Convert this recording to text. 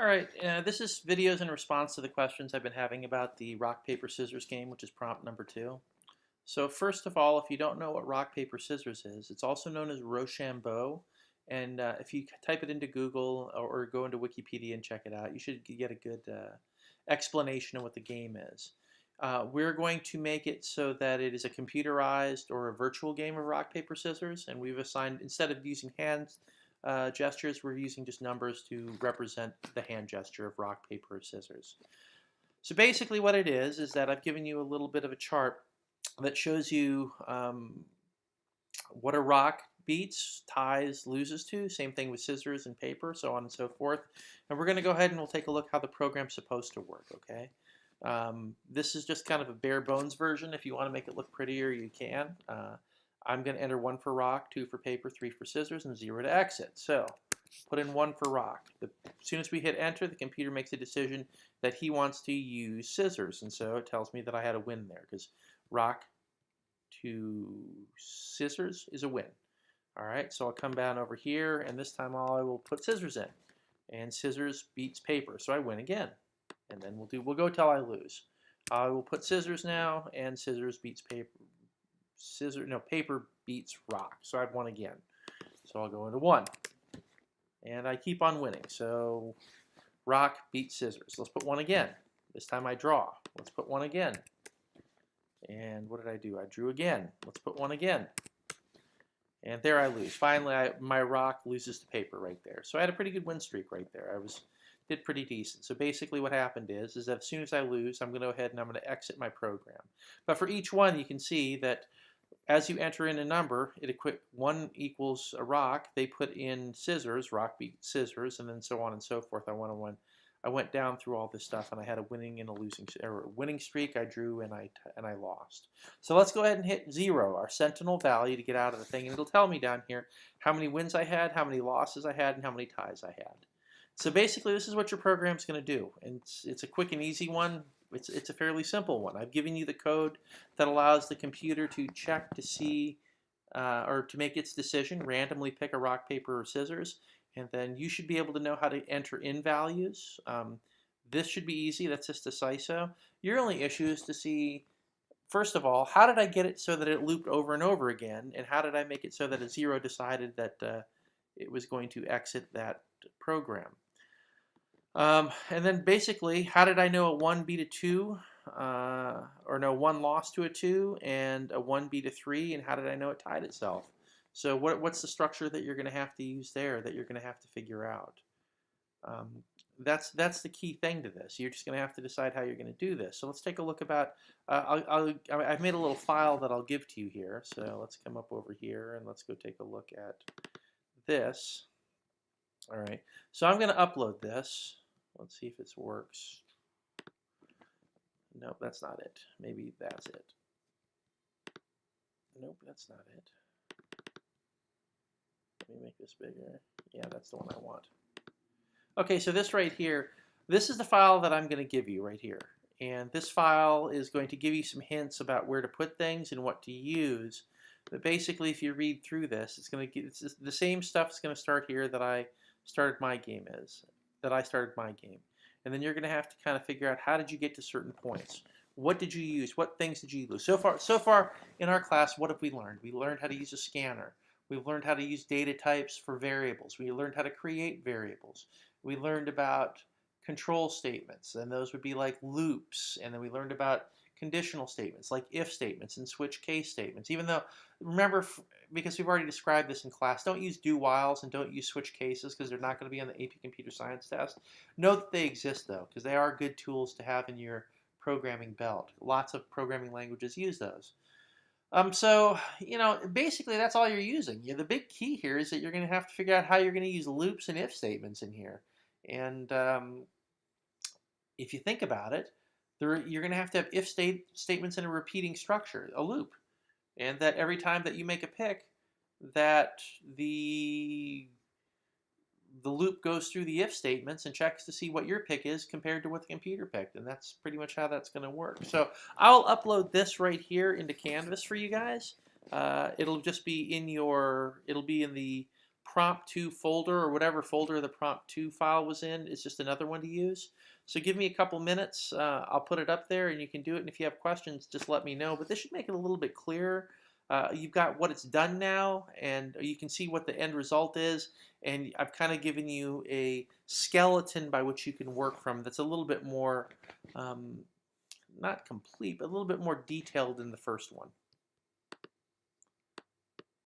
All right, this is videos in response to the questions I've been having about the rock, paper, scissors game, which is prompt number 2. So first of all, if you don't know what rock, paper, scissors is, it's also known as Rochambeau. And if you type it into Google or go into Wikipedia and check it out, you should get a good explanation of what the game is. We're going to make it so that it is a computerized or a virtual game of rock, paper, scissors. And we've assigned, instead of using hands gestures, we're using just numbers to represent the hand gesture of rock, paper, scissors. So basically what it is that I've given you a little bit of a chart that shows you what a rock beats, ties, loses to. Same thing with scissors and paper, so on and so forth. And we're going to go ahead and we'll take a look how the program's supposed to work, okay? This is just kind of a bare bones version. If you want to make it look prettier, you can. I'm going to enter 1 for rock, 2 for paper, 3 for scissors, and 0 to exit. So put in 1 for rock. As soon as we hit enter, the computer makes a decision that he wants to use scissors. And so it tells me that I had a win there because rock to scissors is a win. All right, so I'll come down over here, and this time I will put scissors in. And scissors beats paper, so I win again. And then we'll go till I lose. I will put scissors now, and scissors beats paper. Paper beats rock, so I've won again. So I'll go into 1. And I keep on winning. So rock beats scissors. Let's put 1 again. This time I draw. Let's put 1 again. And what did I do? I drew again. Let's put 1 again. And there I lose. Finally, my rock loses to paper right there. So I had a pretty good win streak right there. Did pretty decent. So basically what happened is that as soon as I lose, I'm going to go ahead and I'm going to exit my program. But for each one, you can see that as you enter in a number, 1 equals a rock. They put in scissors, rock beats scissors, and then so on and so forth. I went down through all this stuff, and I had a winning and a losing, or a winning streak. I drew and I lost. So let's go ahead and hit 0, our sentinel value, to get out of the thing, and it'll tell me down here how many wins I had, how many losses I had, and how many ties I had. So basically, this is what your program's going to do, and it's a quick and easy one. It's a fairly simple one. I've given you the code that allows the computer to check to see or to make its decision, randomly pick a rock, paper, or scissors, and then you should be able to know how to enter in values. This should be easy. That's just a CISO. Your only issue is to see, first of all, how did I get it so that it looped over and over again, and how did I make it so that a 0 decided that it was going to exit that program? And then basically, how did I know a 1 beat a 2, or no, 1 lost to a 2, and a 1 beat a 3, and how did I know it tied itself? So what's the structure that you're going to have to use there that you're going to have to figure out? That's the key thing to this. You're just going to have to decide how you're going to do this. So let's take a look about, I've made a little file that I'll give to you here. So let's come up over here and let's go take a look at this. All right, so I'm going to upload this. Let's see if it works. Nope, that's not it. Maybe that's it. Nope, that's not it. Let me make this bigger. Yeah, that's the one I want. Okay, so this right here, this is the file that I'm going to give you right here. And this file is going to give you some hints about where to put things and what to use. But basically, if you read through this, it's the same stuff is going to start here that I started my game. And then you're going to have to kind of figure out how did you get to certain points. What did you use? What things did you use? So far in our class, what have we learned? We learned how to use a scanner. We've learned how to use data types for variables. We learned how to create variables. We learned about control statements, and those would be like loops. And then we learned about conditional statements like if statements and switch case statements. Even though, remember, because we've already described this in class, don't use do whiles and don't use switch cases because they're not going to be on the AP Computer Science test. Know that they exist though, because they are good tools to have in your programming belt. Lots of programming languages use those. So, basically that's all you're using. The big key here is that you're going to have to figure out how you're going to use loops and if statements in here. And if you think about it, you're going to have if statements in a repeating structure, a loop. And that every time that you make a pick, that the loop goes through the if statements and checks to see what your pick is compared to what the computer picked. And that's pretty much how that's going to work. So I'll upload this right here into Canvas for you guys. It'll just be in the prompt 2 folder, or whatever folder the prompt 2 file was in, is just another one to use. So give me a couple minutes, I'll put it up there and you can do it, and if you have questions, just let me know. But this should make it a little bit clearer. You've got what it's done now, and you can see what the end result is, and I've kind of given you a skeleton by which you can work from that's a little bit more, not complete, but a little bit more detailed than the first one.